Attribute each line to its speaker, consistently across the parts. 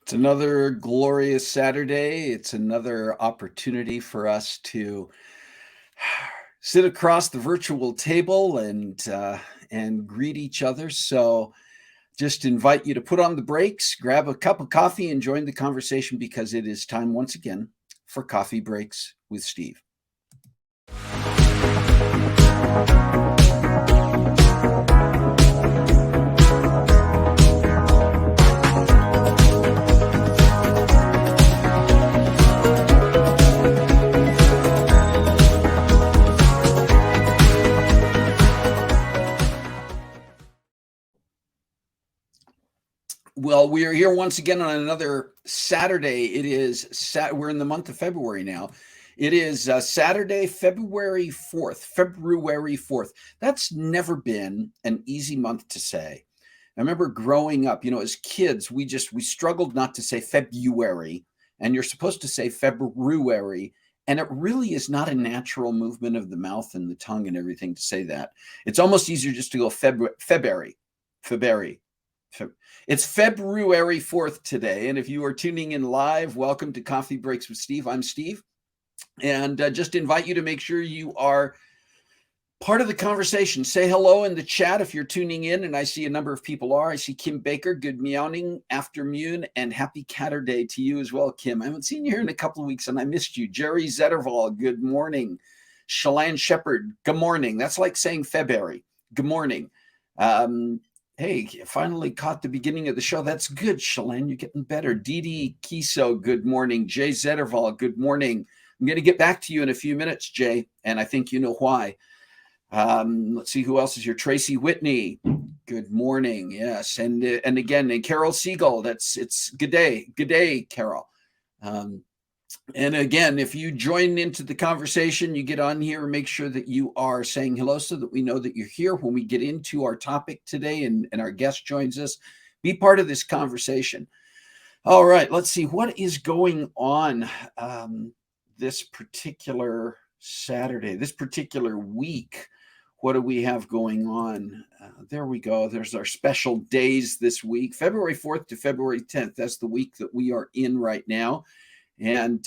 Speaker 1: It's another glorious Saturday. It's another opportunity for us to sit across the virtual table and greet each other. So, just invite you to put on the brakes, grab a cup of coffee, and join the conversation because it is time once again for Coffee Breaks with Steve. Well, we are here once again on another Saturday. We're in the month of February now. It is Saturday, February 4th. February 4th. That's never been an easy month to say. I remember growing up, as kids, we struggled not to say February, and you're supposed to say February. And it really is not a natural movement of the mouth and the tongue and everything to say that. It's almost easier just to go February. It's February 4th today. And if you are tuning in live, welcome to Coffee Breaks with Steve. I'm Steve. And just invite you to make sure you are part of the conversation. Say hello in the chat if you're tuning in. And I see a number of people are. I see Kim Baker. Good meowing afternoon and happy Catterday to you as well, Kim. I haven't seen you here in a couple of weeks and I missed you. Jerry Zetterval, good morning. Shalane Shepard, good morning. That's like saying February. Good morning. Hey, finally caught the beginning of the show. That's good, Shalane. You're getting better. Dee Kiso, good morning. Jay Zetterval, good morning. I'm going to get back to you in a few minutes, Jay, and I think you know why. Let's see who else is here. Tracy Whitney, good morning. Yes, and again, and Carol Segal. It's good day, Carol. And again, if you join into the conversation, you get on here and make sure that you are saying hello so that we know that you're here when we get into our topic today and our guest joins us. Be part of this conversation. All right, let's see what is going on this particular Saturday, this particular week. What do we have going on? There we go. There's our special days this week, February 4th to February 10th. That's the week that we are in right now. And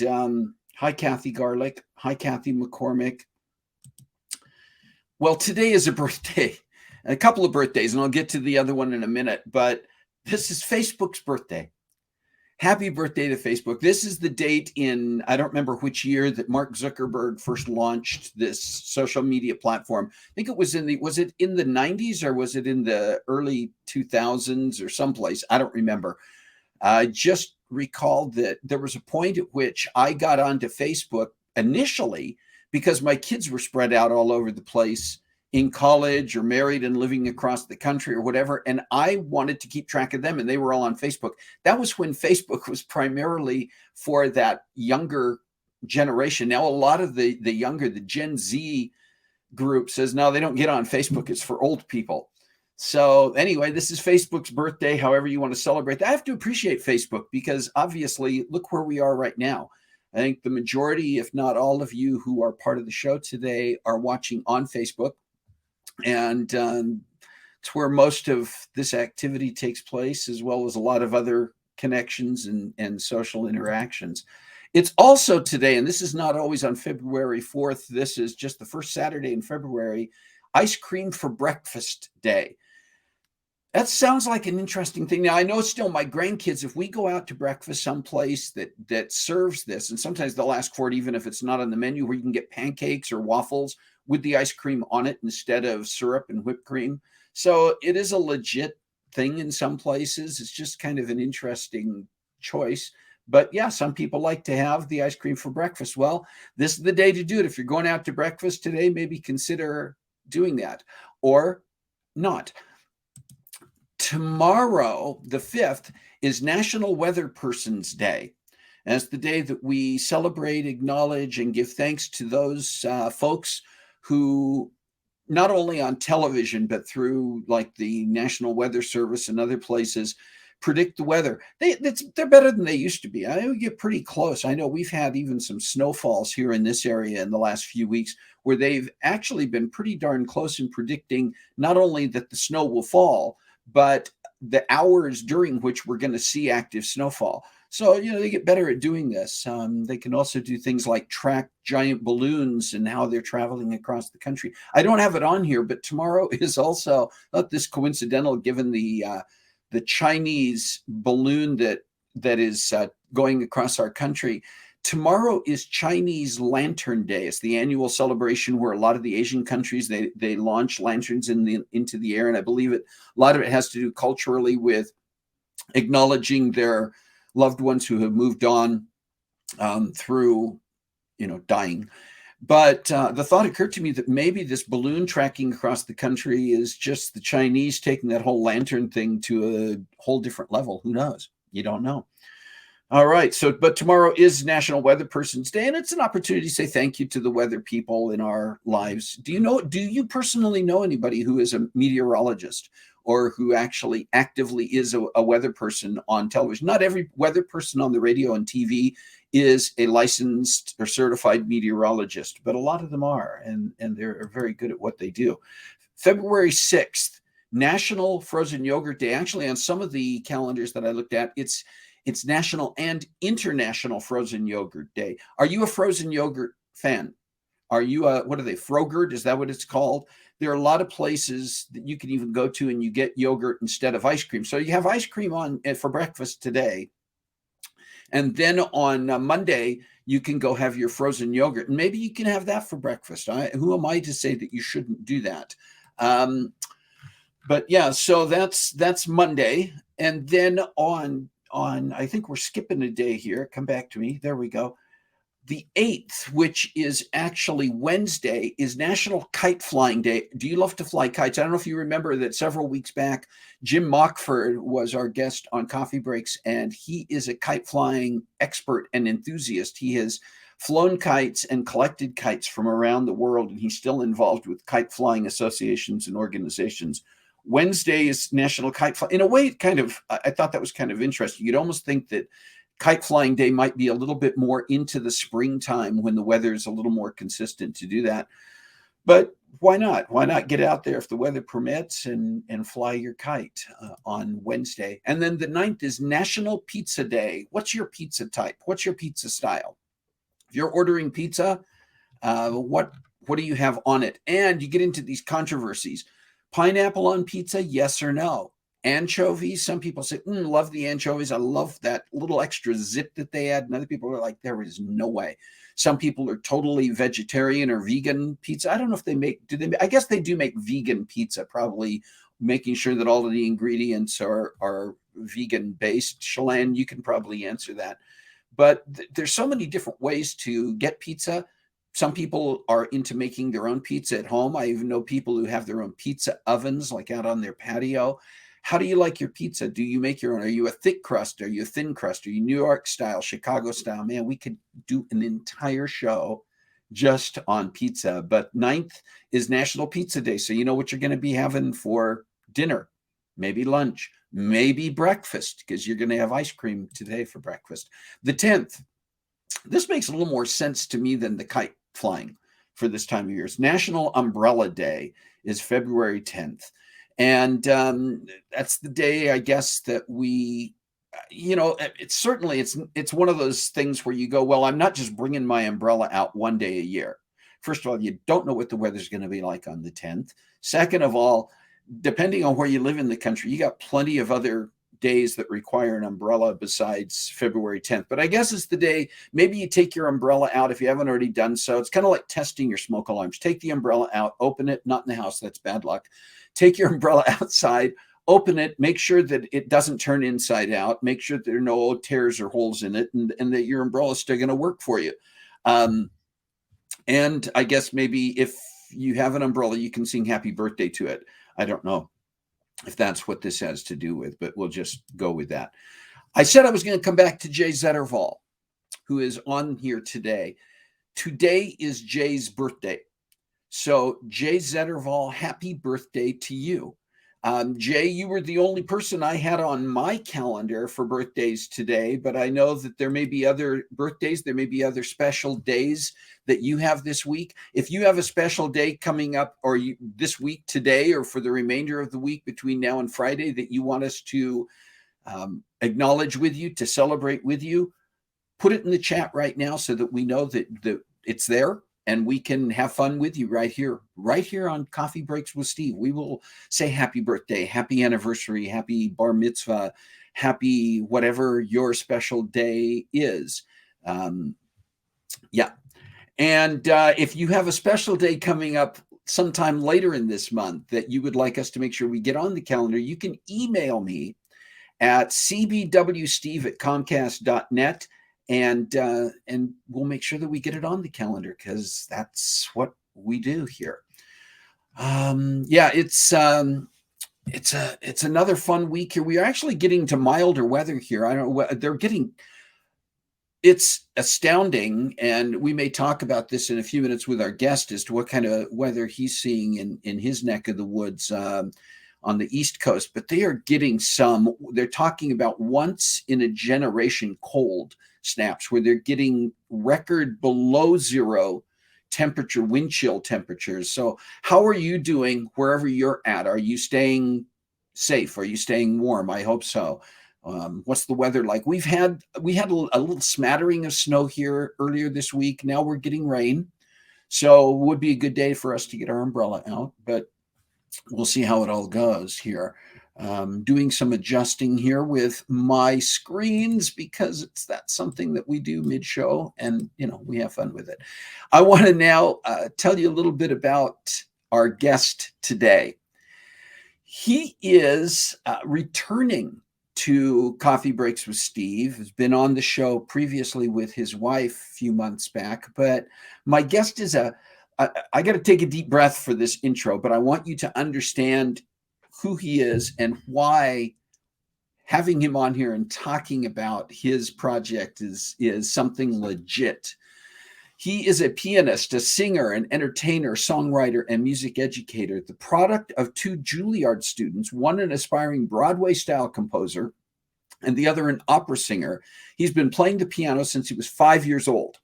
Speaker 1: hi, Kathy Garlick. Hi, Kathy McCormick. Well, today is a birthday, a couple of birthdays, and I'll get to the other one in a minute. But this is Facebook's birthday. Happy birthday to Facebook. This is the date in, I don't remember which year that Mark Zuckerberg first launched this social media platform. I think it was was it in the 90s or was it in the early 2000s or someplace? I don't remember. I just recalled that there was a point at which I got onto Facebook initially because my kids were spread out all over the place in college or married and living across the country or whatever. And I wanted to keep track of them and they were all on Facebook. That was when Facebook was primarily for that younger generation. Now, a lot of the Gen Z group says, no, they don't get on Facebook. It's for old people. So anyway, this is Facebook's birthday, however you want to celebrate that. I have to appreciate Facebook because obviously look where we are right now. I think the majority, if not all of you who are part of the show today are watching on Facebook. And it's where most of this activity takes place, as well as a lot of other connections and social interactions. It's also today, and this is not always on February 4th. This is just the first Saturday in February, Ice Cream for Breakfast Day. That sounds like an interesting thing. Now, I know still my grandkids, if we go out to breakfast someplace that serves this, and sometimes they'll ask for it even if it's not on the menu, where you can get pancakes or waffles with the ice cream on it instead of syrup and whipped cream. So it is a legit thing in some places. It's just kind of an interesting choice. But yeah, some people like to have the ice cream for breakfast. Well, this is the day to do it. If you're going out to breakfast today, maybe consider doing that or not. Tomorrow, the 5th, is National Weather Person's Day. And it's the day that we celebrate, acknowledge, and give thanks to those folks who, not only on television, but through like the National Weather Service and other places, predict the weather. They're better than they used to be. I know we get pretty close. I know we've had even some snowfalls here in this area in the last few weeks where they've actually been pretty darn close in predicting not only that the snow will fall, but the hours during which we're going to see active snowfall. So, they get better at doing this. They can also do things like track giant balloons and how they're traveling across the country. I don't have it on here, but tomorrow is also not this coincidental, given the Chinese balloon that is going across our country. Tomorrow is Chinese Lantern Day. It's the annual celebration where a lot of the Asian countries they launch lanterns into the air, and I believe a lot of it has to do culturally with acknowledging their loved ones who have moved on through dying. But the thought occurred to me that maybe this balloon tracking across the country is just the Chinese taking that whole lantern thing to a whole different level. Who knows? You don't know. All right. So, but tomorrow is National Weather Person's Day, and it's an opportunity to say thank you to the weather people in our lives. Do you personally know anybody who is a meteorologist or who actually actively is a weather person on television? Not every weather person on the radio and TV is a licensed or certified meteorologist, but a lot of them are, and they're very good at what they do. February 6th, National Frozen Yogurt Day. Actually, on some of the calendars that I looked at, it's National and International Frozen Yogurt Day. Are you a frozen yogurt fan? Are you what are they, Frogurt? Is that what it's called? There are a lot of places that you can even go to and you get yogurt instead of ice cream. So you have ice cream on for breakfast today. And then on Monday, you can go have your frozen yogurt. And maybe you can have that for breakfast. Who am I to say that you shouldn't do that? But yeah, so that's Monday. And then on I think we're skipping a day here. Come back to me. There we go. The 8th, which is actually Wednesday, is National Kite Flying Day. Do you love to fly kites? I don't know if you remember that several weeks back, Jim Mockford was our guest on Coffee Breaks, and he is a kite flying expert and enthusiast. He has flown kites and collected kites from around the world, and he's still involved with kite flying associations and organizations. Wednesday is National Kite Flying. In a way, I thought that was kind of interesting. You'd almost think that Kite Flying Day might be a little bit more into the springtime when the weather is a little more consistent to do that. But why not? Why not get out there if the weather permits and fly your kite on Wednesday? And then the 9th is National Pizza Day. What's your pizza type? What's your pizza style? If you're ordering pizza, what do you have on it? And you get into these controversies. Pineapple on pizza, yes or no? Anchovies, some people say, love the anchovies. I love that little extra zip that they add. And other people are like, there is no way. Some people are totally vegetarian or vegan pizza. I don't know if I guess they do make vegan pizza, probably making sure that all of the ingredients are vegan based. Shalane, you can probably answer that. But there's so many different ways to get pizza. Some people are into making their own pizza at home. I even know people who have their own pizza ovens, like out on their patio. How do you like your pizza? Do you make your own? Are you a thick crust? Are you a thin crust? Are you New York style, Chicago style? Man, we could do an entire show just on pizza. But 9th is National Pizza Day. So you know what you're going to be having for dinner, maybe lunch, maybe breakfast, because you're going to have ice cream today for breakfast. The 10th, this makes a little more sense to me than the kite flying for this time of year. It's National Umbrella Day is February 10th. And that's the day, I guess, that we, it's one of those things where you go, well, I'm not just bringing my umbrella out one day a year. First of all, you don't know what the weather's going to be like on the 10th. Second of all, depending on where you live in the country, you got plenty of other days that require an umbrella besides February 10th. But I guess it's the day, maybe you take your umbrella out if you haven't already done so. It's kind of like testing your smoke alarms. Take the umbrella out, open it, not in the house, that's bad luck. Take your umbrella outside, open it, make sure that it doesn't turn inside out, make sure that there are no tears or holes in it, and that your umbrella is still going to work for you. And I guess maybe if you have an umbrella, you can sing happy birthday to it. I don't know if that's what this has to do with, but we'll just go with that. I said I was going to come back to Jay Zetterval, who is on here today. Today is Jay's birthday. So Jay Zetterval, happy birthday to you. Jay, you were the only person I had on my calendar for birthdays today, but I know that there may be other birthdays, there may be other special days that you have this week. If you have a special day coming up, or this week today, or for the remainder of the week between now and Friday that you want us to acknowledge with you, to celebrate with you, put it in the chat right now so that we know that it's there. And we can have fun with you right here on Coffee Breaks with Steve. We will say happy birthday, happy anniversary, happy bar mitzvah, happy whatever your special day is. Yeah. And if you have a special day coming up sometime later in this month that you would like us to make sure we get on the calendar, you can email me at cbwsteve@comcast.net. And we'll make sure that we get it on the calendar, because that's what we do here. Yeah, it's another fun week here. We are actually getting to milder weather here. I don't know. It's astounding, and we may talk about this in a few minutes with our guest as to what kind of weather he's seeing in his neck of the woods on the East Coast. But they are getting they're talking about once in a generation cold snaps, where they're getting record below zero temperature, wind chill temperatures. So how are you doing wherever you're at? Are you staying safe? Are you staying warm? I hope so. What's the weather like? We had a little smattering of snow here earlier this week. Now we're getting rain. So it would be a good day for us to get our umbrella out, but we'll see how it all goes here. Doing some adjusting here with my screens, because that's something that we do mid-show, and we have fun with it. I want to now tell you a little bit about our guest today. He is returning to Coffee Breaks with Steve. Has been on the show previously with his wife a few months back, but my guest is I got to take a deep breath for this intro, but I want you to understand who he is and why having him on here and talking about his project is something legit. He is a pianist, a singer, an entertainer, songwriter, and music educator, the product of two Juilliard students, one an aspiring Broadway-style composer and the other an opera singer. He's been playing the piano since he was 5 years old.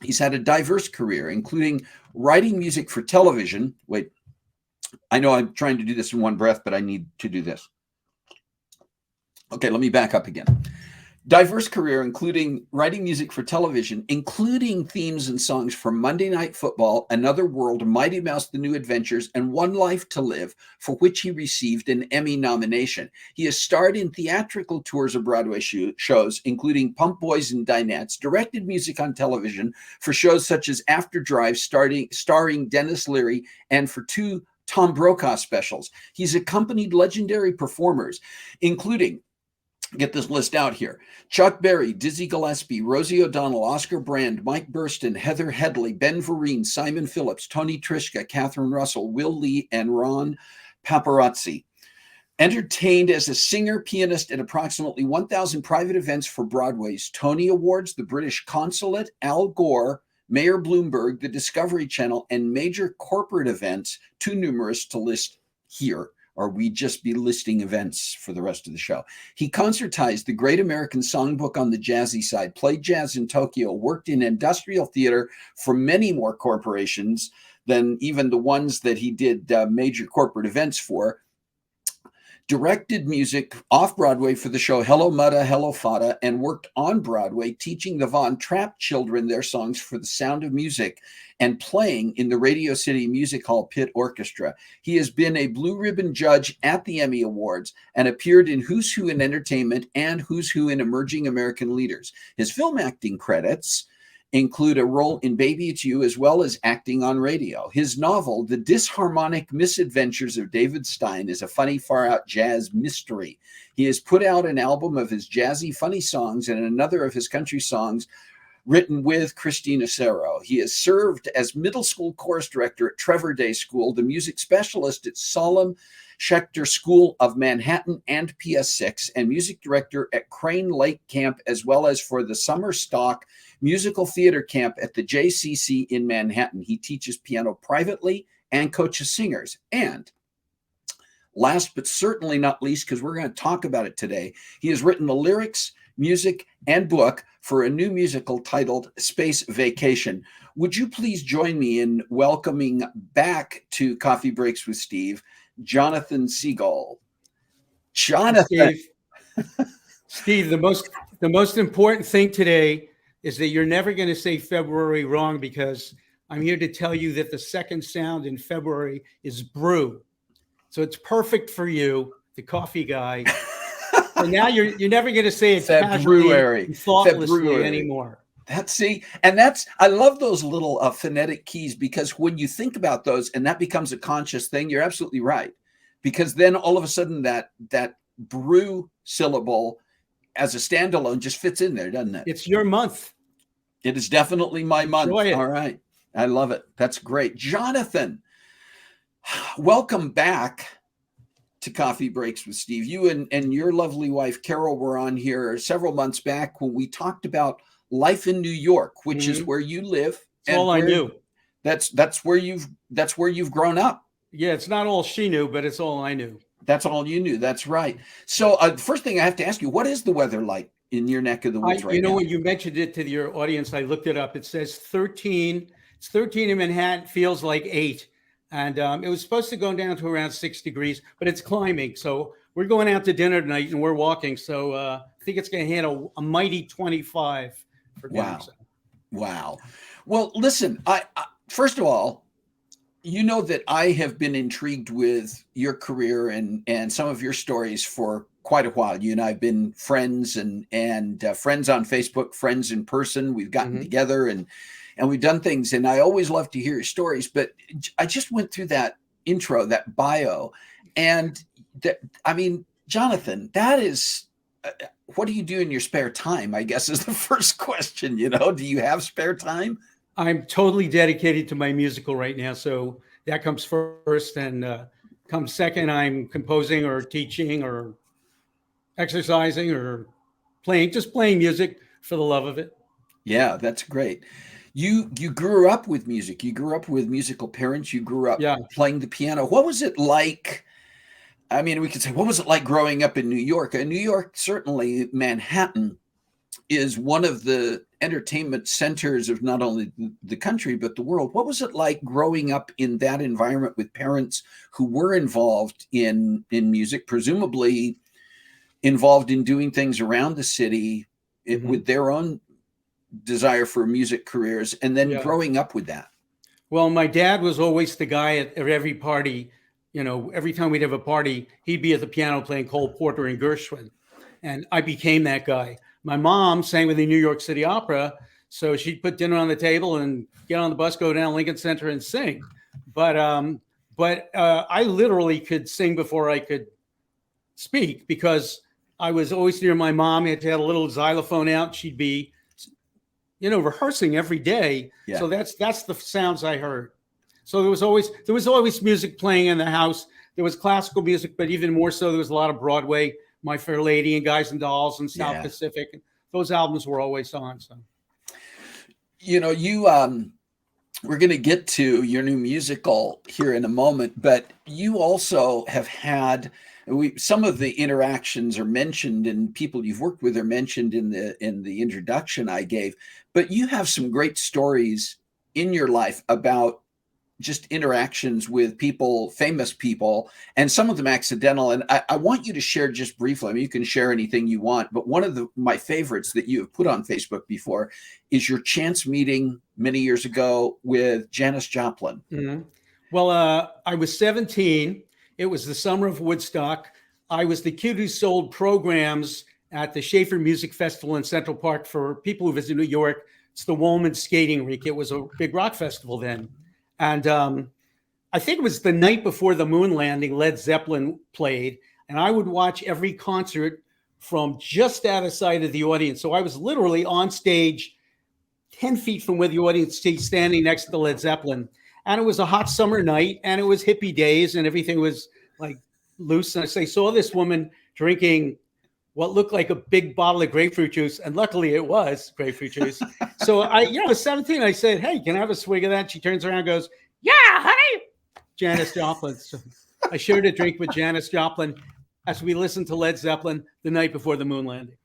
Speaker 1: He's had a diverse career, including writing music for television. Wait, I know I'm trying to do this in one breath, but I need to do this. Okay, let me back up again. Diverse career, including writing music for television, including themes and songs for Monday Night Football, Another World, Mighty Mouse, The New Adventures, and One Life to Live, for which he received an Emmy nomination. He has starred in theatrical tours of Broadway shows, including Pump Boys and Dinettes, directed music on television for shows such as After Drive, starring Dennis Leary, and for two Tom Brokaw specials. He's accompanied legendary performers, including, get this list out here, Chuck Berry, Dizzy Gillespie, Rosie O'Donnell, Oscar Brand, Mike Burstyn, Heather Headley, Ben Vereen, Simon Phillips, Tony Trischka, Catherine Russell, Will Lee, and Ron Paparazzi. Entertained as a singer, pianist at approximately 1,000 private events for Broadway's Tony Awards, the British Consulate, Al Gore, Mayor Bloomberg, the Discovery Channel, and major corporate events, too numerous to list here, or we'd just be listing events for the rest of the show. He concertized the Great American Songbook on the jazzy side, played jazz in Tokyo, worked in industrial theater for many more corporations than even the ones that he did major corporate events for, directed music off-Broadway for the show Hello Mutta, Hello Fata, and worked on Broadway teaching the Von Trapp children their songs for The Sound of Music and playing in the Radio City Music Hall Pit Orchestra. He has been a Blue Ribbon judge at the Emmy Awards and appeared in Who's Who in Entertainment and Who's Who in Emerging American Leaders. His film acting credits include a role in Baby It's You, as well as acting on radio. His novel, The Disharmonic Misadventures of David Stein, is a funny, far-out jazz mystery. He has put out an album of his jazzy, funny songs and another of his country songs written with Christina Serro. He has served as middle school chorus director at Trevor Day School, the music specialist at Solomon Schechter School of Manhattan and PS6, and music director at Crane Lake Camp, as well as for the summer stock musical theater camp at the JCC in Manhattan. He teaches piano privately and coaches singers. And last but certainly not least, because we're going to talk about it today, he has written the lyrics, music, and book for a new musical titled Space Vacation. Would you please join me in welcoming back to Coffee Breaks with Steve, Jonathan Segal? Jonathan.
Speaker 2: Steve, the most important thing today is that you're never going to say February wrong, because I'm here to tell you that the second sound in February is brew. So it's perfect for you, the coffee guy. And now you're never going to say it casually and thoughtlessly anymore.
Speaker 1: I love those little phonetic keys, because when you think about those and that becomes a conscious thing, you're absolutely right. Because then all of a sudden that brew syllable as a standalone just fits in there, doesn't it?
Speaker 2: It's your month.
Speaker 1: It is definitely my month. All right. I love it. That's great. Jonathan, welcome back to Coffee Breaks with Steve. You and your lovely wife, Carol, were on here several months back when we talked about life in New York, which is where you live.
Speaker 2: That's all I knew.
Speaker 1: That's where you've grown up.
Speaker 2: Yeah, it's not all she knew, but it's all I knew.
Speaker 1: That's all you knew. That's right. So first thing I have to ask you, what is the weather like in your neck of the woods right now?
Speaker 2: You know, when you mentioned it to your audience, I looked it up. It says 13. It's 13 in Manhattan, feels like 8. And it was supposed to go down to around 6 degrees, but it's climbing. So we're going out to dinner tonight and we're walking. So I think it's going to hit a mighty 25 for dinner.
Speaker 1: Wow. Well, listen, I first of all, you know that I have been intrigued with your career and some of your stories for quite a while. You and I have been friends and friends on Facebook, friends in person. We've gotten together and we've done things. And I always love to hear your stories. But I just went through that intro, that bio, and Jonathan, that is. What do you do in your spare time, I guess, is the first question. Do you have spare time?
Speaker 2: I'm totally dedicated to my musical right now. So that comes first, and comes second, I'm composing or teaching or exercising or just playing music for the love of it.
Speaker 1: Yeah, that's great. You grew up with music. You grew up with musical parents. You grew up playing the piano. What was it like? I mean, we could say, what was it like growing up in New York? New York, certainly Manhattan, is one of the entertainment centers of not only the country, but the world. What was it like growing up in that environment with parents who were involved in music, presumably involved in doing things around the city with their own desire for music careers, and then growing up with that?
Speaker 2: Well, my dad was always the guy at every party. Every time we'd have a party, he'd be at the piano playing Cole Porter and Gershwin. And I became that guy. My mom sang with the New York City Opera. So she'd put dinner on the table and get on the bus, go down Lincoln Center and sing. But I literally could sing before I could speak, because I was always near my mom. I had to have a little xylophone out. She'd be, rehearsing every day. Yeah. So that's the sounds I heard. So there was always music playing in the house. There was classical music, but even more so, there was a lot of Broadway, My Fair Lady and Guys and Dolls and South Pacific. Those albums were always on. So,
Speaker 1: we're going to get to your new musical here in a moment, but you also have had some of the interactions are mentioned, and people you've worked with are mentioned in the introduction I gave. But you have some great stories in your life about just interactions with people, famous people, and some of them accidental. And I want you to share just briefly. I mean, you can share anything you want, but one of my favorites that you have put on Facebook before is your chance meeting many years ago with Janis Joplin.
Speaker 2: Mm-hmm. Well, I was 17. It was the summer of Woodstock. I was the kid who sold programs at the Schaefer Music Festival in Central Park for people who visit New York. It's the Woolman Skating Rink. It was a big rock festival then. And I think it was the night before the moon landing, Led Zeppelin played, and I would watch every concert from just out of sight of the audience. So I was literally on stage 10 feet from where the audience is, standing next to Led Zeppelin. And it was a hot summer night, and it was hippie days, and everything was like loose. And I saw this woman drinking what looked like a big bottle of grapefruit juice. And luckily it was grapefruit juice. So I, 17, I said, "Hey, can I have a swig of that?" She turns around and goes, "Yeah, honey." Janis Joplin. So I shared a drink with Janis Joplin as we listened to Led Zeppelin the night before the moon landing.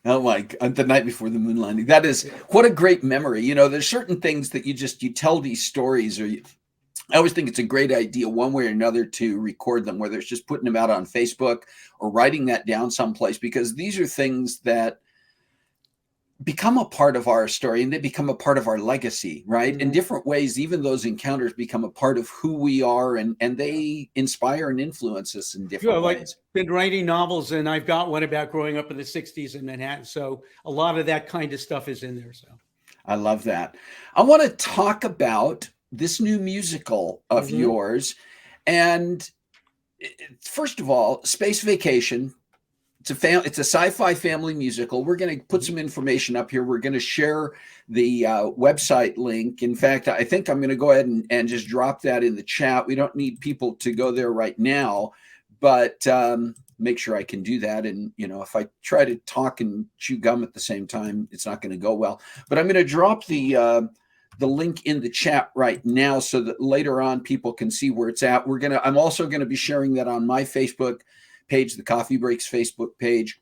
Speaker 1: Oh my God, the night before the moon landing. That is, what a great memory. You know, there's certain things that you tell these stories, I always think it's a great idea one way or another to record them, whether it's just putting them out on Facebook or writing that down someplace, because these are things that become a part of our story and they become a part of our legacy, right? In different ways, even those encounters become a part of who we are, and they inspire and influence us in different ways.
Speaker 2: Been writing novels, and I've got one about growing up in the 60s in Manhattan. So a lot of that kind of stuff is in there. So
Speaker 1: I love that. I want to talk about this new musical of yours. And first of all, Space Vacation. It's a sci-fi family musical. We're going to put some information up here. We're going to share the website link. In fact, I think I'm going to go ahead and just drop that in the chat. We don't need people to go there right now, but make sure I can do that. And, you know, if I try to talk and chew gum at the same time, it's not going to go well. But I'm going to drop the link in the chat right now so that later on people can see where it's at. I'm also going to be sharing that on my Facebook page, the Coffee Breaks Facebook page,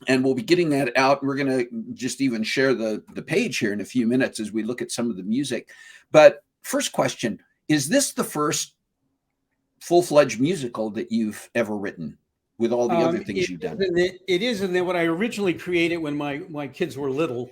Speaker 1: and we'll be getting that out. We're going to just even share the page here in a few minutes as we look at some of the music. But first question, is this the first full-fledged musical that you've ever written with all the other things you've done?
Speaker 2: It is. And then when I originally created, when my kids were little,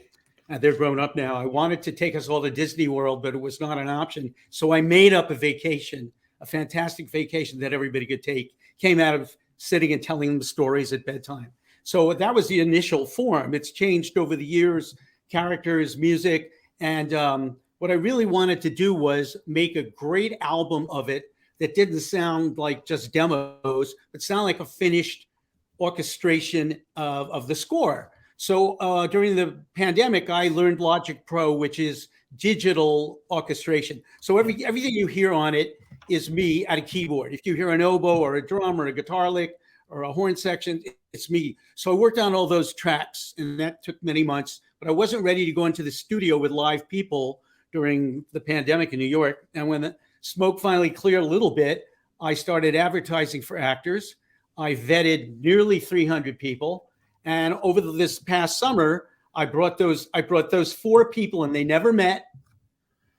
Speaker 2: and they're grown up now, I wanted to take us all to Disney World, but it was not an option. So I made up a vacation, a fantastic vacation that everybody could take. Came out of sitting and telling them stories at bedtime. So that was the initial form. It's changed over the years, characters, music. And what I really wanted to do was make a great album of it that didn't sound like just demos, but sound like a finished orchestration of the score. So during the pandemic, I learned Logic Pro, which is digital orchestration. So everything you hear on it is me at a keyboard. If you hear an oboe or a drum or a guitar lick or a horn section, it's me. So I worked on all those tracks, and that took many months, but I wasn't ready to go into the studio with live people during the pandemic in New York. And when the smoke finally cleared a little bit, I started advertising for actors. I vetted nearly 300 people. And over this past summer, I brought those 4 people, and they never met.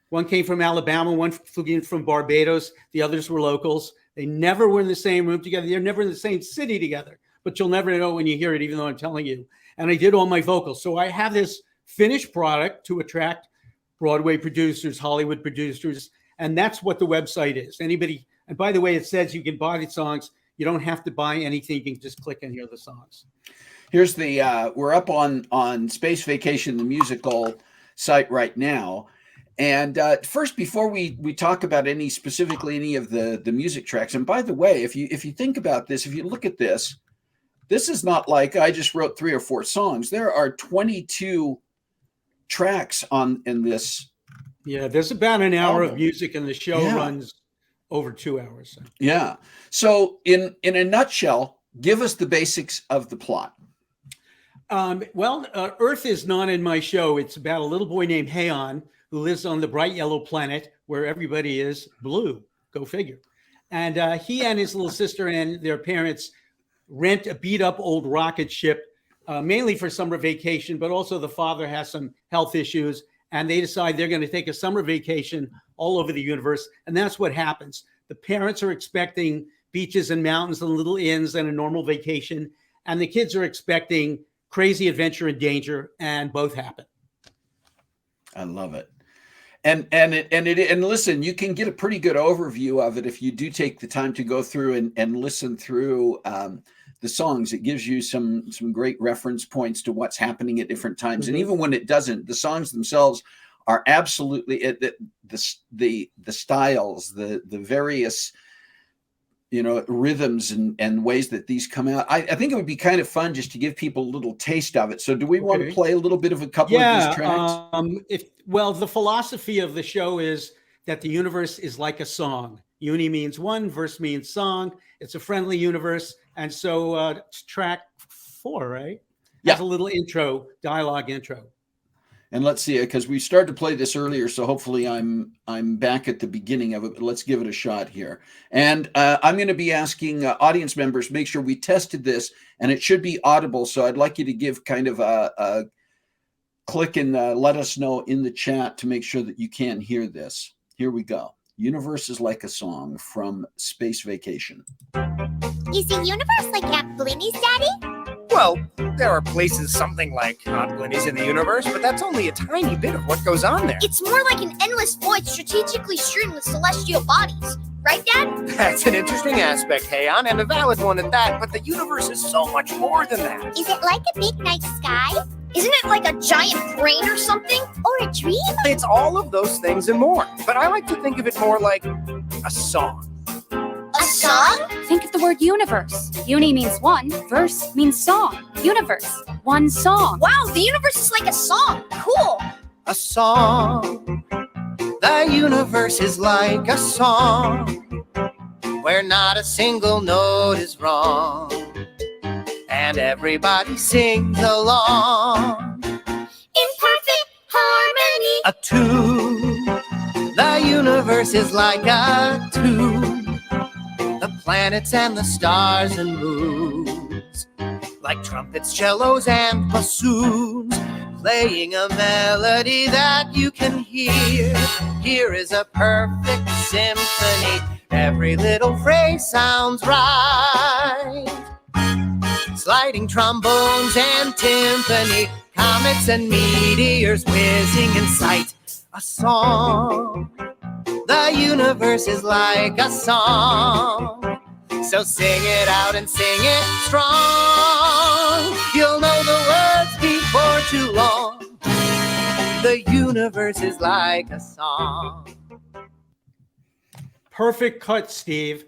Speaker 2: One came from Alabama, one flew in from Barbados. The others were locals. They never were in the same room together. They're never in the same city together, but you'll never know when you hear it, even though I'm telling you. And I did all my vocals. So I have this finished product to attract Broadway producers, Hollywood producers. And that's what the website is. Anybody, and by the way, it says you can buy the songs. You don't have to buy anything. You can just click and hear the songs.
Speaker 1: Here's the, we're up on Space Vacation, the musical site right now. And first, before we talk about any of the music tracks, and by the way, if you think about this, if you look at this, this is not like I just wrote 3 or 4 songs. There are 22 tracks in this.
Speaker 2: Yeah, there's about an hour of music, and the show runs over 2 hours. So.
Speaker 1: Yeah. So in a nutshell, give us the basics of the plot.
Speaker 2: Earth is not in my show. It's about a little boy named Heian who lives on the bright yellow planet where everybody is blue. Go figure. And he and his little sister and their parents rent a beat up old rocket ship, mainly for summer vacation, but also the father has some health issues. And they decide they're going to take a summer vacation all over the universe. And that's what happens. The parents are expecting beaches and mountains and little inns and a normal vacation. And the kids are expecting crazy adventure and danger, and both happen.
Speaker 1: I love it. And listen, you can get a pretty good overview of it if you do take the time to go through and listen through the songs. It gives you some great reference points to what's happening at different times. And even when it doesn't, the songs themselves are absolutely the styles, the various rhythms and ways that these come out. I think it would be kind of fun just to give people a little taste of it. So do we want to play a little bit of a couple of these tracks?
Speaker 2: The philosophy of the show is that the universe is like a song. Uni means one, verse means song. It's a friendly universe. And so it's track 4, right?
Speaker 1: Yeah.
Speaker 2: Has a little dialogue intro.
Speaker 1: And let's see, because we started to play this earlier, so hopefully I'm back at the beginning of it. But let's give it a shot here. And I'm going to be asking audience members, make sure we tested this, and it should be audible. So I'd like you to give kind of a click and let us know in the chat to make sure that you can hear this. Here we go. Universe is like a song from Space Vacation.
Speaker 3: Is the universe like Aunt Blinny's, Daddy?
Speaker 4: Well, there are places something like Aunt Blinny's in the universe, but that's only a tiny bit of what goes on there.
Speaker 3: It's more like an endless void strategically strewn with celestial bodies. Right, Dad?
Speaker 4: That's an interesting aspect, Heian, and a valid one at that, but the universe is so much more than that.
Speaker 3: Is it like a big night sky? Isn't it like a giant brain or something? Or a dream?
Speaker 4: It's all of those things and more, but I like to think of it more like a song.
Speaker 3: A song?
Speaker 5: Think of the word universe. Uni means one, verse means song. Universe, one song.
Speaker 3: Wow, the universe is like a song. Cool.
Speaker 4: A song. The universe is like a song where not a single note is wrong, and everybody sings along
Speaker 3: In perfect harmony.
Speaker 4: a tune. The universe is like a tune. The planets and the stars and moons, like trumpets, cellos, and bassoons, playing a melody that you can hear. Here is a perfect symphony. Every little phrase sounds right. Sliding trombones and timpani, comets and meteors whizzing in sight. A song. The universe is like a song. So sing it out and sing it strong. You'll know the words before too long. The universe is like a song.
Speaker 2: Perfect cut, Steve.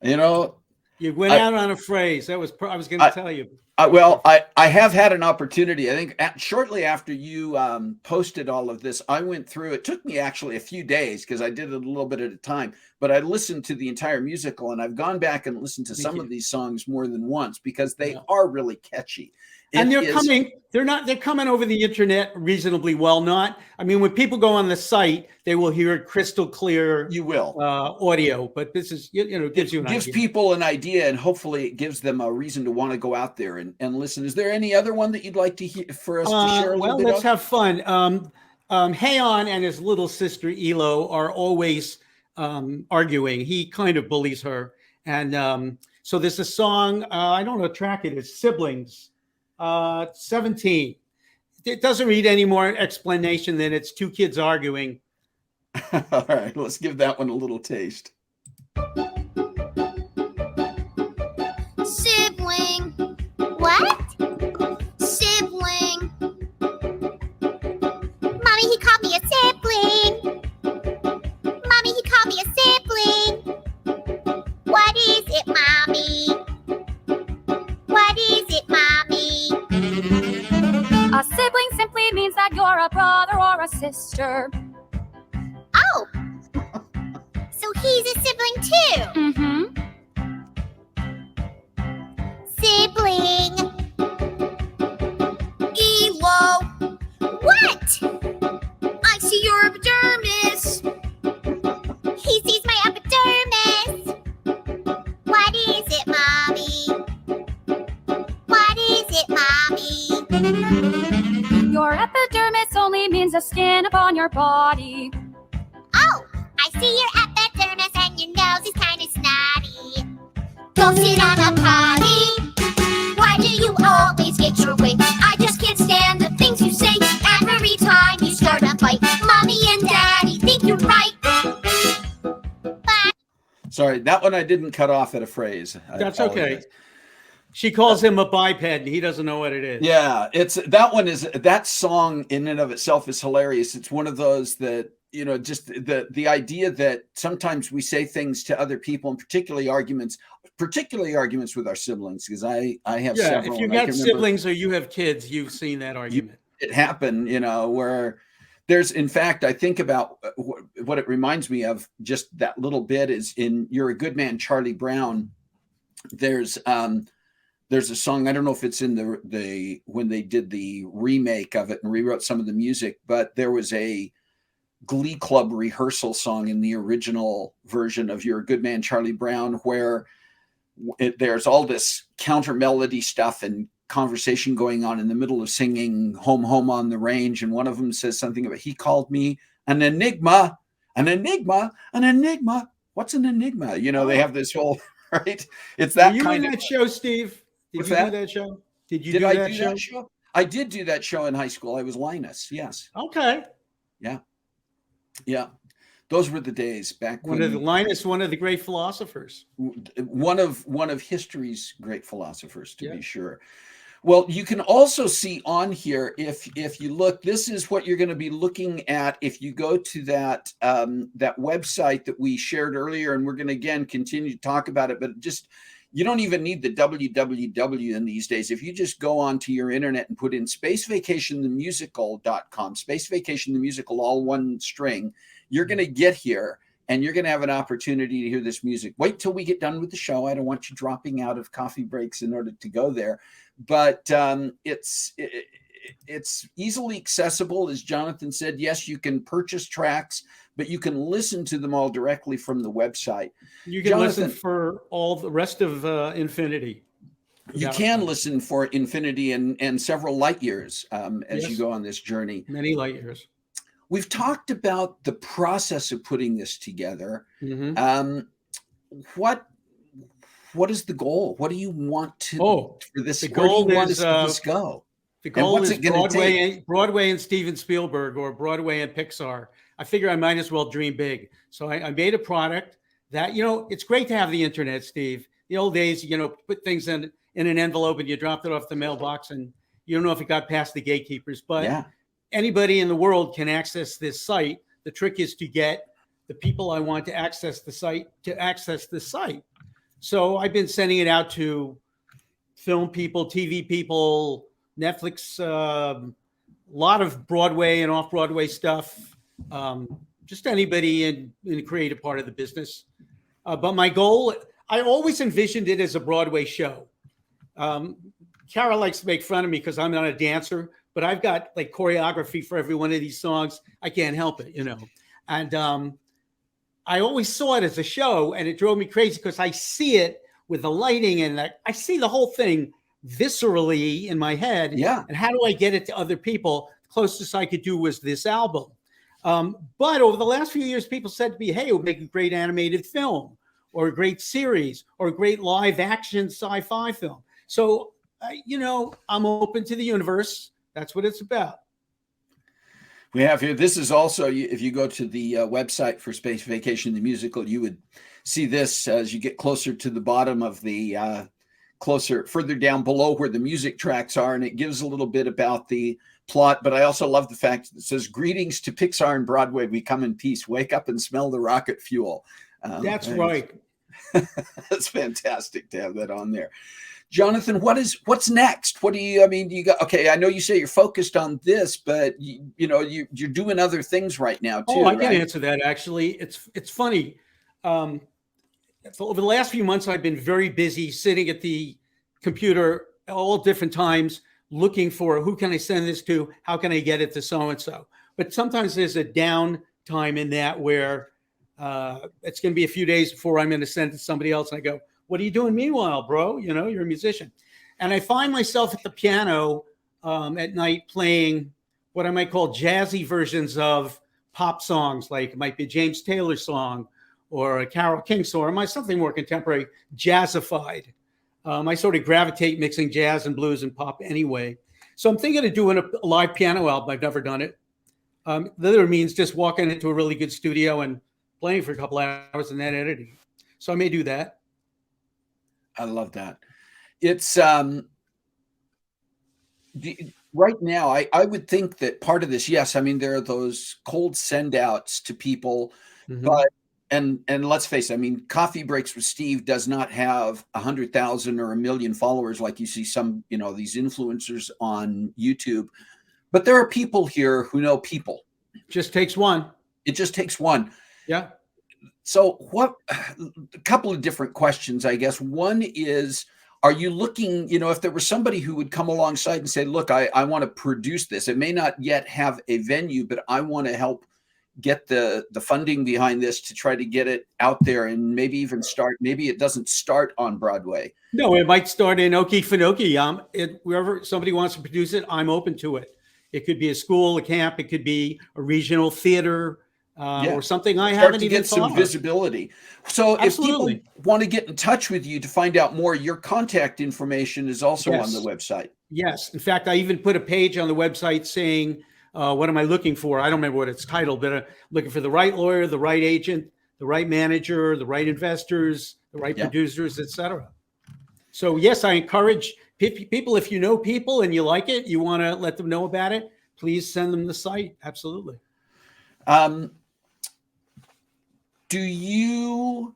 Speaker 1: You know,
Speaker 2: You went out on a phrase. That was I was going to tell you.
Speaker 1: well, I have had an opportunity. I think shortly after you posted all of this, I went through. It took me actually a few days because I did it a little bit at a time. But I listened to the entire musical, and I've gone back and listened to some of these songs more than once because they are really catchy.
Speaker 2: And they're coming. They're coming over the internet reasonably well. Not. I mean, when people go on the site, they will hear crystal clear.
Speaker 1: You will
Speaker 2: audio, but this is gives you an
Speaker 1: gives
Speaker 2: idea.
Speaker 1: people an idea, and hopefully it gives them a reason to want to go out there and listen. Is there any other one that you'd like to hear for us to share?
Speaker 2: Well, let's have fun. Heian and his little sister Elo are always arguing. He kind of bullies her, and so there's a song. I don't know what track it is. Siblings. 17. It doesn't read any more explanation than it's two kids arguing.
Speaker 1: All right, let's give that one a little taste.
Speaker 3: Sibling. What? Sibling. Mommy, he called me a sibling. Mommy, he called me a sibling. What is it, Mommy? What is it, Mommy?
Speaker 5: A sibling simply means that you're a brother or a sister.
Speaker 3: Oh. So he's a sibling too.
Speaker 5: Mm-hmm.
Speaker 3: Sibling. Elo. What? I see your epidermis. He sees my epidermis. What is it, Mommy? What is it, Mommy?
Speaker 5: Your epidermis only means the skin upon your body.
Speaker 3: Oh, I see your epidermis and your nose is kind of snotty. Go sit on a potty. Why do you always get your way? I just can't stand the things you say. Every time you start a fight, Mommy and Daddy think you're right.
Speaker 1: Sorry, that one I didn't cut off at a phrase.
Speaker 2: That's okay. She calls him a biped, and he doesn't know what it is.
Speaker 1: Yeah, that song in and of itself is hilarious. It's one of those that, just the idea that sometimes we say things to other people, and particularly arguments with our siblings, because I have several.
Speaker 2: If you got siblings or you have kids, you've seen that argument.
Speaker 1: It happened, where there's, in fact, I think about what it reminds me of, just that little bit is in You're a Good Man, Charlie Brown. There's there's a song, I don't know if it's in the when they did the remake of it and rewrote some of the music, but there was a Glee Club rehearsal song in the original version of You're a Good Man, Charlie Brown, where there's all this counter melody stuff and conversation going on in the middle of singing Home, Home on the Range. And one of them says something about, he called me an enigma, an enigma, an enigma. What's an enigma? You know, they have this whole, right? It's that
Speaker 2: Were you
Speaker 1: kind
Speaker 2: in
Speaker 1: of
Speaker 2: that show, Steve? Did
Speaker 1: What's
Speaker 2: you
Speaker 1: that?
Speaker 2: do that show? Did you
Speaker 1: Did
Speaker 2: do
Speaker 1: I
Speaker 2: that
Speaker 1: do
Speaker 2: show?
Speaker 1: that show? I did do that show in high school. I was Linus. Yes.
Speaker 2: Okay.
Speaker 1: Yeah. Yeah. Those were the days back
Speaker 2: One
Speaker 1: when
Speaker 2: of the Linus, one of the great philosophers.
Speaker 1: one of history's great philosophers, to
Speaker 2: Yeah.
Speaker 1: be sure. Well, you can also see on here, if you look, this is what you're going to be looking at if you go to that that website that we shared earlier, and we're going to again continue to talk about it, but just you don't even need the www in these days. If you just go onto your internet and put in spacevacationthemusical.com, Space Vacation the Musical, all one string, you're going to get here and you're going to have an opportunity to hear this music. Wait till we get done with the show. I don't want you dropping out of coffee breaks in order to go there. But it's easily accessible. As Jonathan said, yes, you can purchase tracks, but you can listen to them all directly from the website.
Speaker 2: You can listen for all the rest of infinity.
Speaker 1: You can listen for infinity and several light years as you go on this journey.
Speaker 2: Many light years.
Speaker 1: We've talked about the process of putting this together.
Speaker 2: Mm-hmm.
Speaker 1: What is the goal? What do you want to for this?
Speaker 2: The
Speaker 1: Where
Speaker 2: goal
Speaker 1: do you want
Speaker 2: is
Speaker 1: this go?
Speaker 2: The goal is Broadway and Steven Spielberg, or Broadway and Pixar. I figure I might as well dream big. So I made a product that, it's great to have the internet, Steve. The old days, put things in an envelope and you dropped it off the mailbox and you don't know if it got past the gatekeepers. But anybody in the world can access this site. The trick is to get the people I want to access the site to access the site. So I've been sending it out to film people, TV people, Netflix, a lot of Broadway and off-Broadway stuff, just anybody in the creative part of the business. But my goal, I always envisioned it as a Broadway show. Kara likes to make fun of me because I'm not a dancer, but I've got like choreography for every one of these songs. I can't help it, And I always saw it as a show, and it drove me crazy because I see it with the lighting and I see the whole thing viscerally in my head.
Speaker 1: Yeah.
Speaker 2: And how do I get it to other people? The closest I could do was this album. But over the last few years, people said to me, hey, it would make a great animated film or a great series or a great live action sci-fi film. So, I'm open to the universe. That's what it's about.
Speaker 1: We have here, this is also, if you go to the website for Space Vacation the Musical, you would see this as you get closer to the bottom of the further down below where the music tracks are, and it gives a little bit about the plot. But I also love the fact that it says, greetings to Pixar and Broadway, we come in peace, wake up and smell the rocket fuel.
Speaker 2: That's right.
Speaker 1: That's fantastic to have that on there. Jonathan, what's next? Do you got? Okay, I know you say you're focused on this, but you're doing other things right now too.
Speaker 2: I can answer that. Actually, it's funny. Over the last few months, I've been very busy sitting at the computer all different times, looking for who can I send this to? How can I get it to so-and-so? But sometimes there's a down time in that where it's going to be a few days before I'm going to send it to somebody else. And I go, what are you doing meanwhile, bro? You're a musician. And I find myself at the piano at night playing what I might call jazzy versions of pop songs, like it might be a James Taylor song or a Carole King song, or something more contemporary, jazzified. I sort of gravitate mixing jazz and blues and pop anyway. So I'm thinking of doing a live piano album. I've never done it. The other means just walking into a really good studio and playing for a couple hours and then editing. So I may do that.
Speaker 1: I love that. It's right now, I would think that part of this, yes, there are those cold send outs to people, but and let's face it, Coffee Breaks with Steve does not have 100,000 or 1 million followers like you see some, these influencers on YouTube. But there are people here who know people.
Speaker 2: Just takes one.
Speaker 1: It just takes one.
Speaker 2: Yeah.
Speaker 1: So a couple of different questions, I guess. One is, are you looking, if there was somebody who would come alongside and say, look, I want to produce this. It may not yet have a venue, but I want to help get the funding behind this to try to get it out there and maybe even start. Maybe it doesn't start on Broadway.
Speaker 2: No, it might start in Okefenokee. Wherever somebody wants to produce it, I'm open to it. It could be a school, a camp. It could be a regional theater or something I haven't even
Speaker 1: get some visibility. So
Speaker 2: Absolutely.
Speaker 1: If people want to get in touch with you to find out more, your contact information is also on the website.
Speaker 2: Yes. In fact, I even put a page on the website saying, what am I looking for? I don't remember what it's titled, but I'm looking for the right lawyer, the right agent, the right manager, the right investors, the right producers, etc. So yes, I encourage people, if you know people and you like it, you want to let them know about it, please send them the site. Absolutely.
Speaker 1: Do you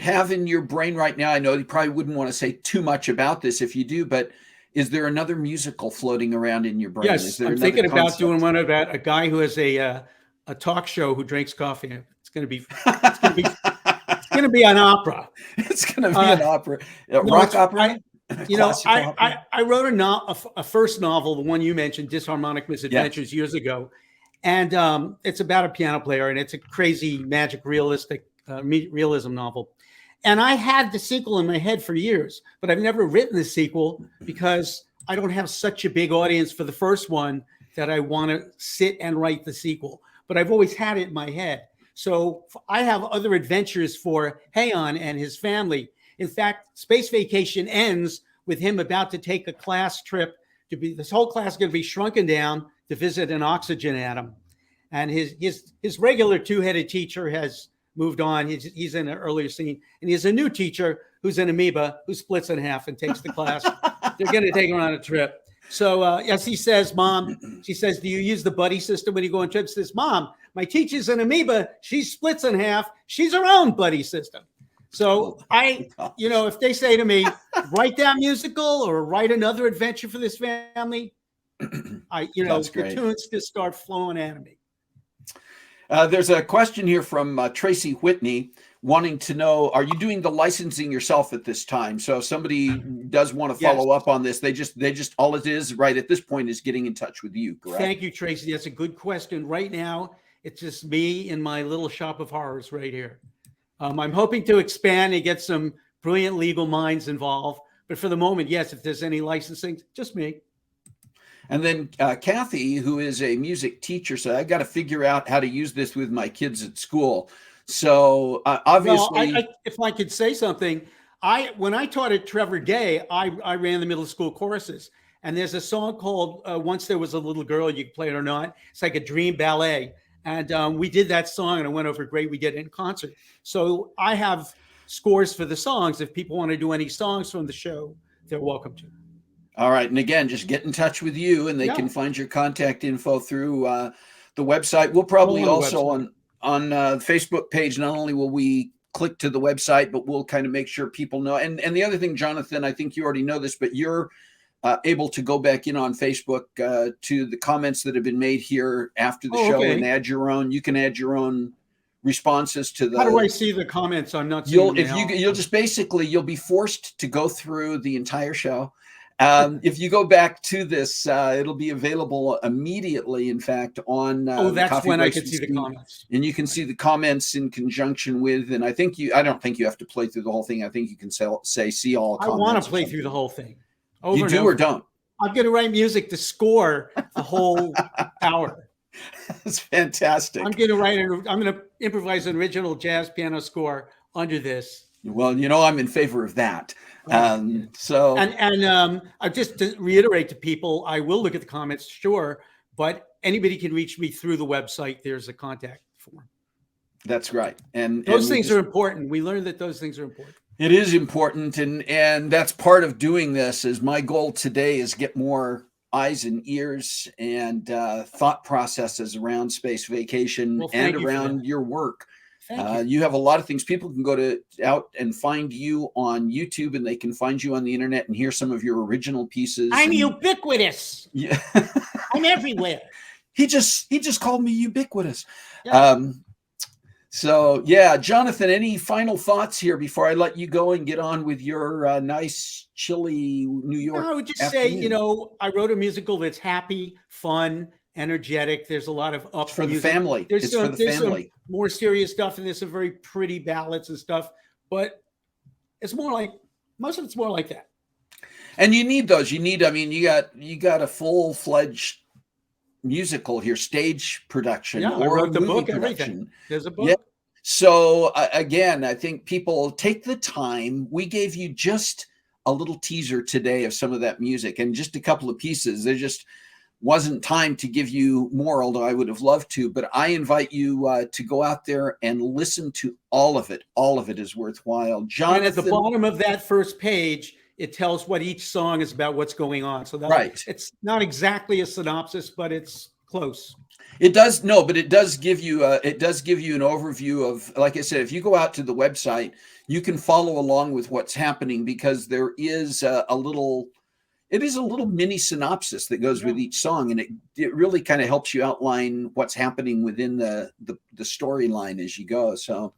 Speaker 1: have in your brain right now, I know you probably wouldn't want to say too much about this if you do, but is there another musical floating around in your brain?
Speaker 2: Yes, I'm thinking about doing one about a guy who has a talk show who drinks coffee. It's going to be an opera.
Speaker 1: It's going to be an opera, rock opera.
Speaker 2: I wrote a first novel, the one you mentioned, Disharmonic Misadventures, years ago, and it's about a piano player, and it's a crazy magic realism novel. And I had the sequel in my head for years, but I've never written the sequel because I don't have such a big audience for the first one that I want to sit and write the sequel. But I've always had it in my head. So I have other adventures for Heian and his family. In fact, Space Vacation ends with him about to take a class trip this whole class is going to be shrunken down to visit an oxygen atom. And his regular two-headed teacher has moved on. He's in an earlier scene, and he has a new teacher who's an amoeba who splits in half and takes the class. They're going to take her on a trip. So yes, he says, Mom, she says, do you use the buddy system when you go on trips? He says, Mom, my teacher's an amoeba. She splits in half. She's her own buddy system. So if they say to me, write that musical or write another adventure for this family, the tunes just start flowing at me.
Speaker 1: There's a question here from Tracy Whitney wanting to know, are you doing the licensing yourself at this time? So if somebody does want to follow up on this, they just all it is right at this point is getting in touch with you, correct?
Speaker 2: Thank you, Tracy. That's a good question. Right now, it's just me in my little shop of horrors right here. I'm hoping to expand and get some brilliant legal minds involved. But for the moment, yes, if there's any licensing, just me.
Speaker 1: And then Kathy, who is a music teacher, said, I've got to figure out how to use this with my kids at school. So obviously,
Speaker 2: if I could say something, when I taught at Trevor Day, I ran the middle school choruses. And there's a song called Once There Was a Little Girl, you can play it or not. It's like a dream ballet. And we did that song and it went over great. We did it in concert. So I have scores for the songs. If people want to do any songs from the show, they're welcome to.
Speaker 1: All right. And again, just get in touch with you and they can find your contact info through the website. We'll probably also on the Facebook page, not only will we click to the website, but we'll kind of make sure people know. And the other thing, Jonathan, I think you already know this, but you're able to go back in on Facebook to the comments that have been made here after the show and add your own. You can add your own responses to the.
Speaker 2: How do I see the comments? I'm not seeing them.
Speaker 1: You'll just basically you'll be forced to go through the entire show. If you go back to this, it'll be available immediately. In fact, on
Speaker 2: that's when I can see the comments,
Speaker 1: and you can see the comments in conjunction with. And I don't think you have to play through the whole thing. I think you can see all.
Speaker 2: I want to play through the whole thing.
Speaker 1: You do or don't?
Speaker 2: I'm going to write music to score the whole hour.
Speaker 1: That's fantastic.
Speaker 2: I'm going to improvise an original jazz piano score under this.
Speaker 1: Well, I'm in favor of that. Just
Speaker 2: to reiterate to people, I will look at the comments, sure, but anybody can reach me through the website. There's a contact form.
Speaker 1: That's right. And
Speaker 2: those things are important. We learned that those things are important.
Speaker 1: It is important. And that's part of doing this is my goal today is get more eyes and ears and thought processes around Space Vacation and around your work. You have a lot of things. People can go out and find you on YouTube, and they can find you on the internet and hear some of your original pieces.
Speaker 2: I'm ubiquitous.
Speaker 1: Yeah.
Speaker 2: I'm everywhere.
Speaker 1: He just called me ubiquitous.
Speaker 2: Yeah.
Speaker 1: So yeah, Jonathan, any final thoughts here before I let you go and get on with your nice, chilly New York
Speaker 2: I would just say,
Speaker 1: afternoon?
Speaker 2: I wrote a musical that's happy, fun, energetic. There's a lot of
Speaker 1: It's
Speaker 2: up
Speaker 1: for the
Speaker 2: music.
Speaker 1: family. It's for the
Speaker 2: There's some
Speaker 1: family.
Speaker 2: more serious stuff, and there's some very pretty ballads and stuff. But it's more like most of it's more like that.
Speaker 1: And you need those. I mean, you got a full-fledged musical here, stage production
Speaker 2: Yeah, I
Speaker 1: or
Speaker 2: wrote the
Speaker 1: movie
Speaker 2: book, everything.
Speaker 1: production.
Speaker 2: There's a
Speaker 1: Yeah.
Speaker 2: book.
Speaker 1: So again, I think people take the time. We gave you just a little teaser today of some of that music and just a couple of pieces. There just wasn't time to give you more, although I would have loved to. But I invite you to go out there and listen to all of it. All of it is worthwhile.
Speaker 2: And at the
Speaker 1: Jonathan,
Speaker 2: bottom of that first page, it tells what each song is about, what's going on. So
Speaker 1: right.
Speaker 2: it's not exactly a synopsis, but it's close.
Speaker 1: It does no, but it does give you an overview of, like I said, if you go out to the website, you can follow along with what's happening because there is a little mini synopsis that goes with each song, and it really kind of helps you outline what's happening within the storyline as you go. So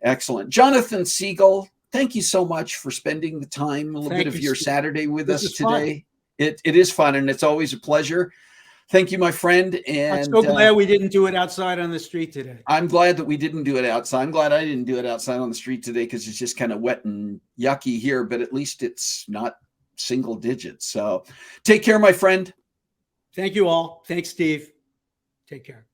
Speaker 1: excellent. Jonathan Segal, thank you so much for spending the time, a little
Speaker 2: Thank
Speaker 1: bit of
Speaker 2: you,
Speaker 1: your
Speaker 2: Steve.
Speaker 1: Saturday with
Speaker 2: This
Speaker 1: us
Speaker 2: is fun.
Speaker 1: today. It is fun, and it's always a pleasure. Thank you, my friend. And
Speaker 2: I'm so glad we didn't do it outside on the street today.
Speaker 1: I'm glad that we didn't do it outside. I'm glad I didn't do it outside on the street today because it's just kind of wet and yucky here, but at least it's not single digits. So take care, my friend.
Speaker 2: Thank you all. Thanks, Steve. Take care.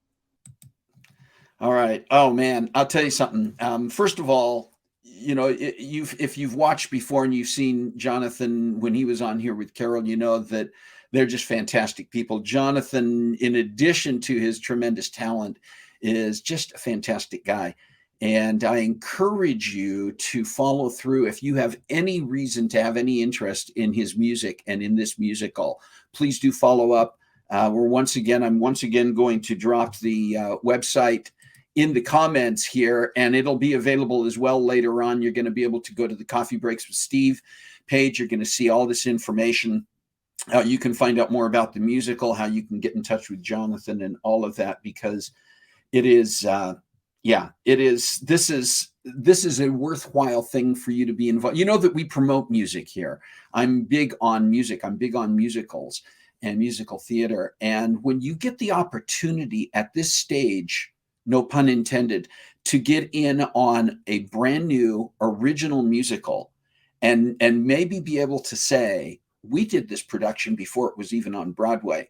Speaker 1: All right. Oh, man. I'll tell you something. First of all, if you've watched before and you've seen Jonathan when he was on here with Carol, you know that they're just fantastic people. Jonathan, in addition to his tremendous talent, is just a fantastic guy. And I encourage you to follow through. If you have any reason to have any interest in his music and in this musical, please do follow up. I'm once again going to drop the website in the comments here, and it'll be available as well later on. You're going to be able to go to the Coffee Breaks with Steve page. You're going to see all this information. You can find out more about the musical, how you can get in touch with Jonathan and all of that, because it is, this is a worthwhile thing for you to be involved. You know that we promote music here. I'm big on music. I'm big on musicals and musical theater. And when you get the opportunity at this stage, no pun intended, to get in on a brand new original musical and maybe be able to say, we did this production before it was even on Broadway.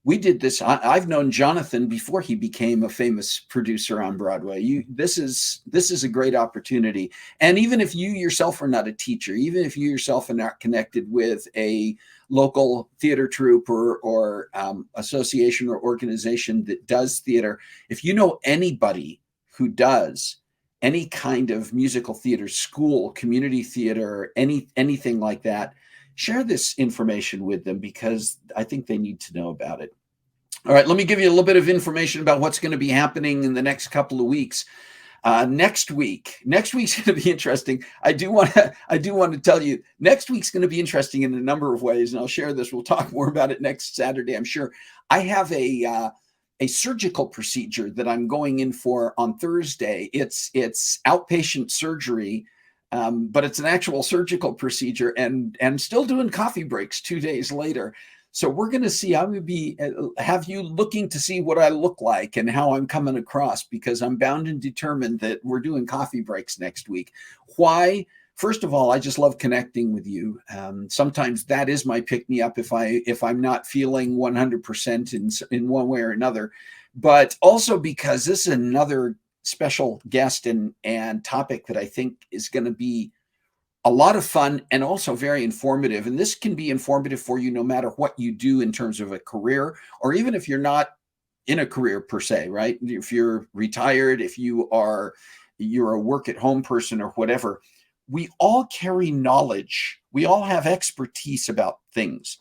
Speaker 1: We did this. I've known Jonathan before he became a famous producer on Broadway. This is a great opportunity. And even if you yourself are not a teacher, even if you yourself are not connected with a local theater troupe or association or organization that does theater, if you know anybody who does any kind of musical theater, school, community theater, anything like that, share this information with them because I think they need to know about it. All right, let me give you a little bit of information about what's going to be happening in the next couple of weeks. Next week's going to be interesting. I do want to tell you, next week's going to be interesting in a number of ways, and I'll share this. We'll talk more about it next Saturday, I'm sure. I have a surgical procedure that I'm going in for on Thursday. It's outpatient surgery. But it's an actual surgical procedure, and still doing coffee breaks 2 days later. So we're going to see. I would have you looking to see what I look like and how I'm coming across, because I'm bound and determined that we're doing coffee breaks next week. Why? First of all, I just love connecting with you. Sometimes that is my pick-me-up if I'm not feeling 100% in one way or another, but also because this is another special guest and topic that I think is going to be a lot of fun and also very informative. And this can be informative for you no matter what you do in terms of a career, or even if you're not in a career per se, right? If you're retired, if you're a work at home person or whatever, we all carry knowledge. We all have expertise about things.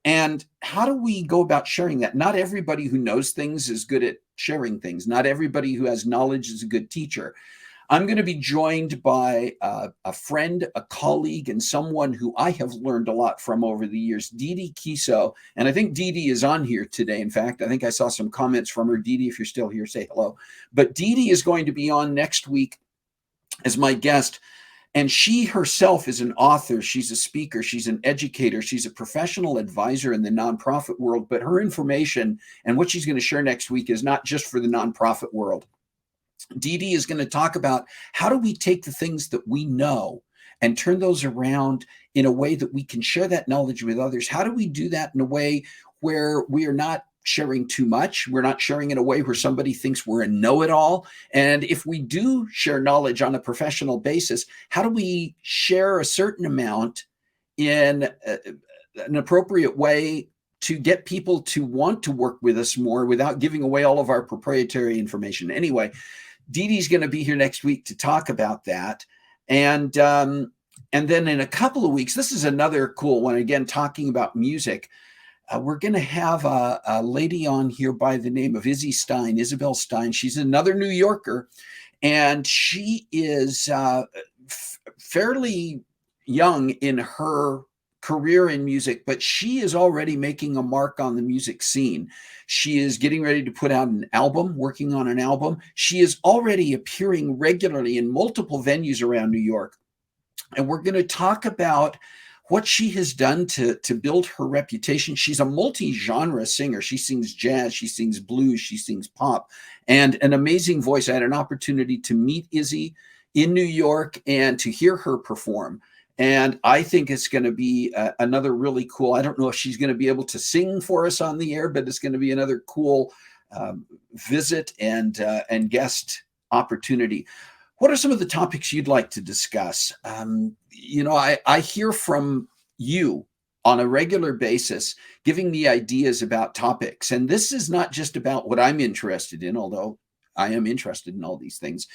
Speaker 1: And how do we go about sharing that? Not everybody who knows things is good at sharing things. Not everybody who has knowledge is a good teacher. I'm going to be joined by a friend, a colleague, and someone who I have learned a lot from over the years, Dee Dee Kiso. And I think Dee Dee is on here today. In fact, I think I saw some comments from her. Dee Dee, if you're still here, say hello. But Dee Dee is going to be on next week as my guest. And she herself is an author. She's a speaker. She's an educator. She's a professional advisor in the nonprofit world. But her information and what she's going to share next week is not just for the nonprofit world. Dee Dee is going to talk about how do we take the things that we know and turn those around in a way that we can share that knowledge with others. How do we do that in a way where we are not sharing too much? We're not sharing in a way where somebody thinks we're a know-it-all. And if we do share knowledge on a professional basis, how do we share a certain amount in an appropriate way to get people to want to work with us more without giving away all of our proprietary information? Anyway, Dee Dee's going to be here next week to talk about that. And then in a couple of weeks, this is another cool one, again, talking about music. We're going to have a lady on here by the name of Isabel Stein. She's another New Yorker, and she is fairly young in her career in music, but she is already making a mark on the music scene. She is getting ready to put out an album, working on an album. She is already appearing regularly in multiple venues around New York. And we're going to talk about what she has done to build her reputation. She's a multi-genre singer. She sings jazz, she sings blues, she sings pop, and an amazing voice. I had an opportunity to meet Izzy in New York and to hear her perform. And I think it's going to be another really cool, I don't know if she's going to be able to sing for us on the air, but it's going to be another cool visit and guest opportunity. What are some of the topics you'd like to discuss? I hear from you on a regular basis, giving me ideas about topics. And this is not just about what I'm interested in, although I am interested in all these things,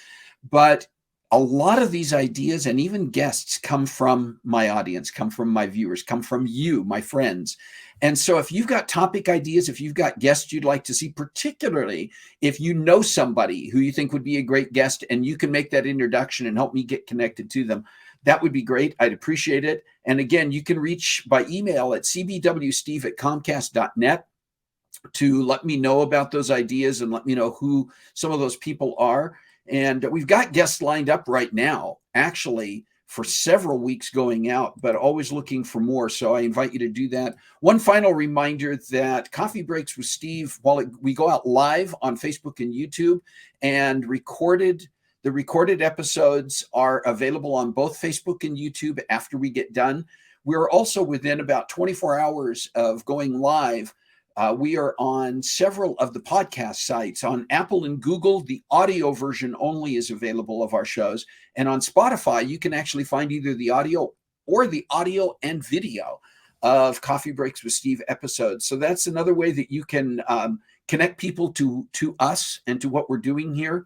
Speaker 1: but a lot of these ideas and even guests come from my audience, come from my viewers, come from you, my friends. And so if you've got topic ideas, if you've got guests you'd like to see, particularly if you know somebody who you think would be a great guest and you can make that introduction and help me get connected to them, that would be great. I'd appreciate it. And again, you can reach by email at cbwsteve@comcast.net to let me know about those ideas and let me know who some of those people are. And we've got guests lined up right now, actually, for several weeks going out, but always looking for more. So I invite you to do that. One final reminder that Coffee Breaks with Steve, while we go out live on Facebook and YouTube, and the recorded episodes are available on both Facebook and YouTube after we get done. We're also within about 24 hours of going live. We are on several of the podcast sites. On Apple and Google, the audio version only is available of our shows. And on Spotify, you can actually find either the audio or the audio and video of Coffee Breaks with Steve episodes. So that's another way that you can connect people to us and to what we're doing here.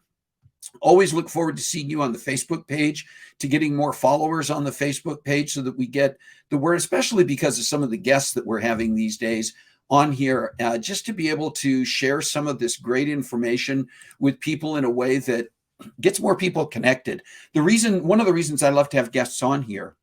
Speaker 1: Always look forward to seeing you on the Facebook page, to getting more followers on the Facebook page so that we get the word, especially because of some of the guests that we're having these days on here, just to be able to share some of this great information with people in a way that gets more people connected. One of the reasons I love to have guests on here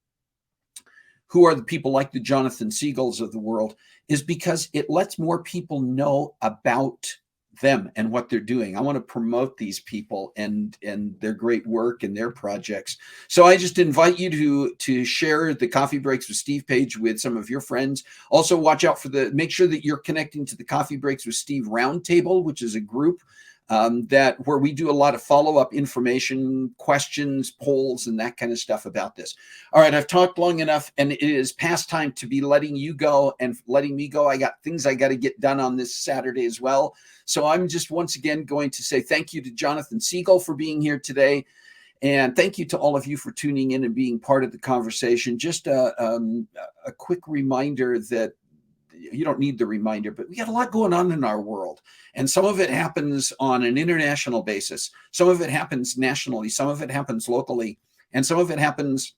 Speaker 1: who are the people like the Jonathan Segals of the world is because it lets more people know about them and what they're doing. I want to promote these people and their great work and their projects. So I just invite you to share the Coffee Breaks with Steve page with some of your friends. Also watch out make sure that you're connecting to the Coffee Breaks with Steve Roundtable, which is a group where we do a lot of follow-up information, questions, polls, and that kind of stuff about this. All right, I've talked long enough, and it is past time to be letting you go and letting me go. I got things I got to get done on this Saturday as well. So I'm just once again going to say thank you to Jonathan Segal for being here today. And thank you to all of you for tuning in and being part of the conversation. Just a quick reminder that you don't need the reminder, but we got a lot going on in our world. And some of it happens on an international basis. Some of it happens nationally. Some of it happens locally. And some of it happens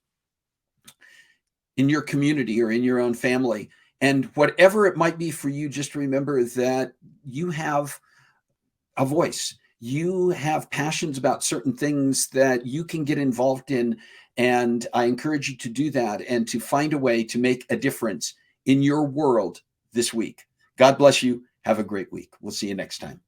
Speaker 1: in your community or in your own family. And whatever it might be for you, just remember that you have a voice. you have passions about certain things that you can get involved in. And I encourage you to do that and to find a way to make a difference in your world this week. God bless you. Have a great week. We'll see you next time.